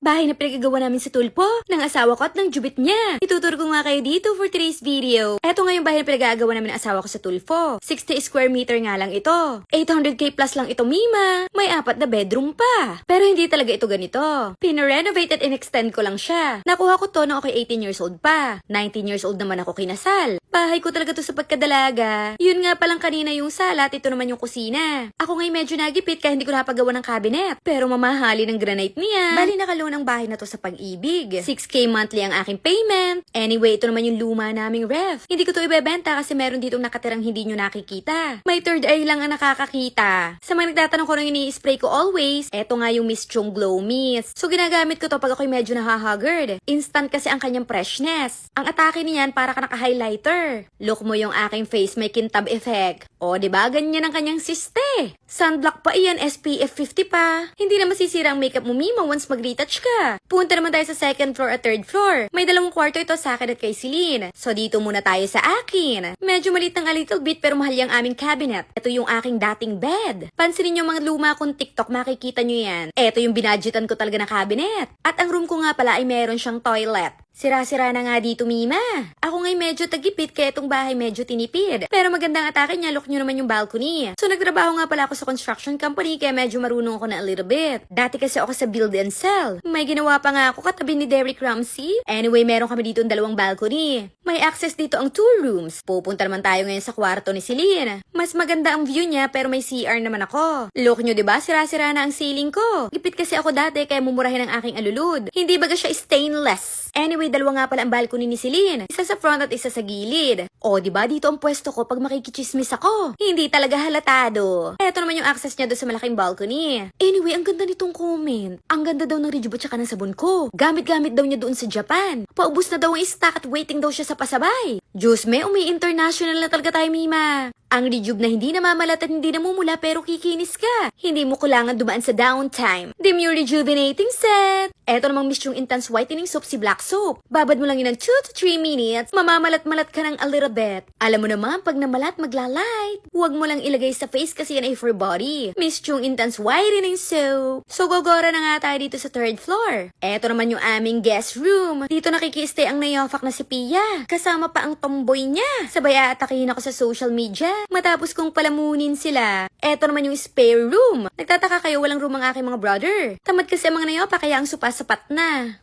bahay na pinagagawa namin sa Tulpo, ng asawa ko at ng jubit niya. Ituturo ko nga kayo dito for today's video. Eto nga yung bahay na pinagagawa namin ng asawa ko sa Tulpo. 60 square meter nga lang ito. 800k plus lang ito, Mima. May 4 na bedroom pa. Pero hindi talaga ito ganito. Pina-renovate at in-extend ko lang siya. Nakuha ko to nung ako'y 18 years old pa. 19 years old naman ako kinasal. Bahay ko talaga to sa pagkadalaga. Yun nga palang kanina yung sala at ito naman yung kusina. Ako nga'y medyo nagipit kaya hindi ko napagawa ng cabinet. Pero mamahali ng granite niya. Bali nakaloan ang bahay na to sa Pag-ibig. 6k monthly ang aking payment. Anyway, ito naman yung luma naming ref. Hindi ko to ibebenta kasi meron ditong nakatirang hindi nyo nakikita. May third eye lang ang nakakakita. Sa mga nagtatanong ko nung ini-spray ko always, eto nga yung Miss Chung Glow Mist. So ginagamit ko to pag ako'y medyo nahahaggard. Instant kasi ang kanyang freshness. Ang atake niyan para ka naka-highlighter. Look mo yung aking face may kintab effect. O, diba? Ganyan ang kanyang siste. Sunblock pa iyan, SPF 50 pa. Hindi na masisira ang makeup mo, Mima, once mag-retouch ka. Punta naman tayo sa second floor at third floor. May 2 kwarto ito sa akin at kay Celine. So, dito muna tayo sa akin. Medyo malit ng a little bit pero mahal yung aming cabinet. Ito yung aking dating bed. Pansinin yung mga luma kong TikTok, makikita nyo yan. Ito yung binadgetan ko talaga na cabinet. At ang room ko nga pala ay meron siyang toilet. Sira-sira na nga dito, Mima. Ako nga'y medyo tagipit kaya itong bahay medyo tinipid. Pero magandang atake niya, look nyo naman yung balcony. So nagtrabaho nga pala ako sa construction company kaya medyo marunong ako na a little bit. Dati kasi ako sa build and sell. May ginawa pa nga ako katabi ni Derek Ramsey. Anyway, meron kami dito 2 balcony. May access dito ang 2 rooms. Pupunta naman tayo ngayon sa kwarto ni Celine. Mas maganda ang view niya pero may CR naman ako. Look nyo, diba? Sira-sira na ang ceiling ko. Gipit kasi ako dati kaya mumurahin ang aking alulod. Hindi baga siya stainless. Anyway, 2 nga pala ang balcony ni Celine. Isa sa front at isa sa gilid. O, diba? Dito ang pwesto ko pag makikichismis ako. Hindi talaga halatado. Eto naman yung access niya doon sa malaking balcony. Anyway, ang ganda nitong comment. Ang ganda daw ng rejuve at saka ng sabon ko. Gamit-gamit daw niya doon sa Japan. Paubos na daw ang stock at waiting daw siya sa pasabay. Diyos me, umi-international na talaga tayo, Mima. Ang rejuve na hindi namamalat at hindi namumula pero kikinis ka. Hindi mo kailangan dumaan sa downtime. Demure Rejuvenating Set. Eto namang Miss Chung Intense Whitening Soap si Black Soap. Babad mo lang yun ng 2 to 3 minutes, mamamalat-malat ka ng a little bit. Alam mo naman, pag namalat, maglalight. Huwag mo lang ilagay sa face kasi yan ay for body. Miss Chung Intense Whitening Soap. So, gogora na nga tayo dito sa 3rd floor. Eto naman yung aming guest room. Dito nakikistay ang nayofak na si Pia. Kasama pa ang tomboy niya. Sabay aatakihin ako sa social media. Matapos kong palamunin sila. Eto naman yung spare room. Nagtataka kayo walang room ang aking mga brother. Tamad kasi ang mga nayopa kaya ang supa sapat na.